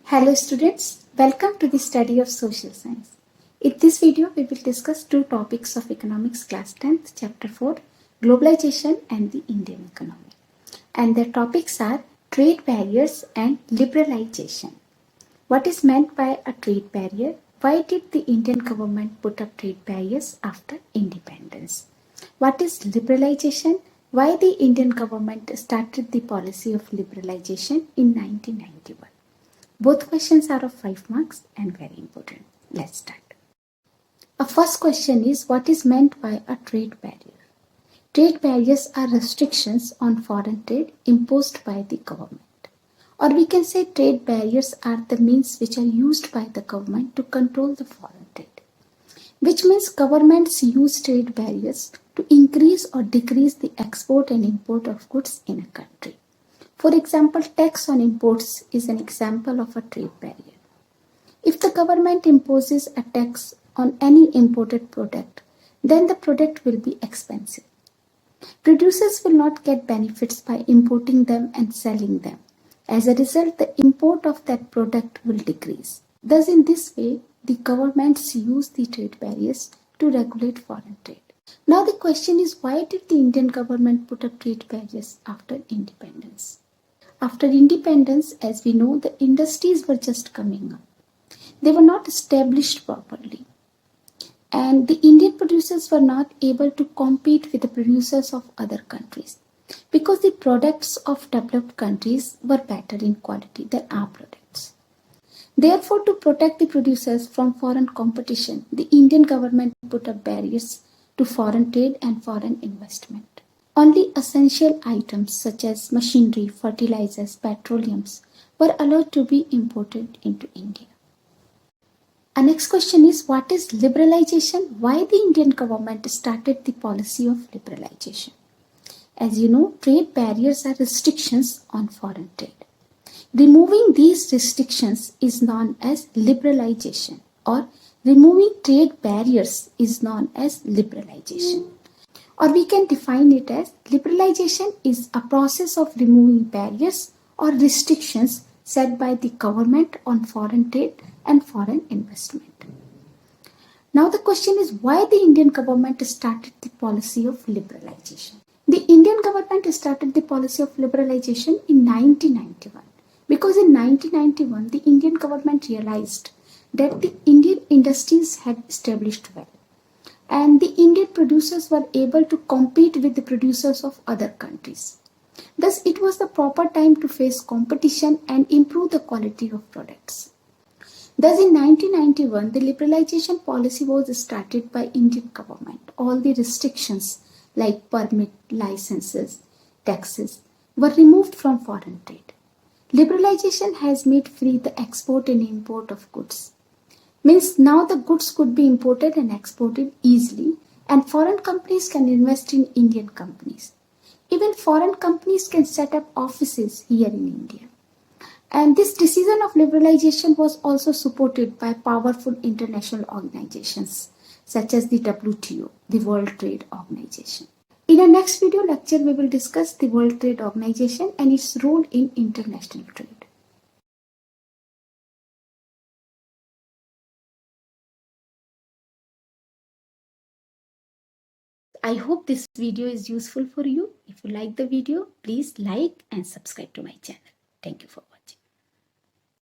Hello students, welcome to the study of social science. In this video, we will discuss two topics of economics class 10th, chapter 4, globalization and the Indian economy. And the topics are trade barriers and liberalization. What is meant by a trade barrier? Why did the Indian government put up trade barriers after independence? What is liberalization? Why the Indian government started the policy of liberalization in 1991? Both questions are of 5 marks and very important. Let's start. Our first question is, what is meant by a trade barrier? Trade barriers are restrictions on foreign trade imposed by the government. Or we can say trade barriers are the means which are used by the government to control the foreign trade. Which means governments use trade barriers to increase or decrease the export and import of goods in a country. For example, tax on imports is an example of a trade barrier. If the government imposes a tax on any imported product, then the product will be expensive. Producers will not get benefits by importing them and selling them. As a result, the import of that product will decrease. Thus, in this way, the governments use the trade barriers to regulate foreign trade. Now the question is, why did the Indian government put up trade barriers after independence? After independence, as we know, the industries were just coming up. They were not established properly. And the Indian producers were not able to compete with the producers of other countries because the products of developed countries were better in quality than our products. Therefore, to protect the producers from foreign competition, the Indian government put up barriers to foreign trade and foreign investment. Only essential items such as machinery, fertilizers, petroleums were allowed to be imported into India. Our next question is, what is liberalization? Why the Indian government started the policy of liberalization? As you know, trade barriers are restrictions on foreign trade. Removing these restrictions is known as liberalization, or removing trade barriers is known as liberalization. Or we can define it as liberalization is a process of removing barriers or restrictions set by the government on foreign trade and foreign investment. Now the question is, why the Indian government started the policy of liberalization? The Indian government started the policy of liberalization in 1991 because in 1991 the Indian government realized that the Indian industries had established well. And the Indian producers were able to compete with the producers of other countries. Thus, it was the proper time to face competition and improve the quality of products. Thus, in 1991, the liberalization policy was started by Indian government. All the restrictions like permit, licenses, taxes were removed from foreign trade. Liberalization has made free the export and import of goods. Means now the goods could be imported and exported easily, and foreign companies can invest in Indian companies. Even foreign companies can set up offices here in India. And this decision of liberalization was also supported by powerful international organizations such as the WTO, the World Trade Organization. In our next video lecture, we will discuss the World Trade Organization and its role in international trade. I hope this video is useful for you. If you like the video, please like and subscribe to my channel. Thank you for watching.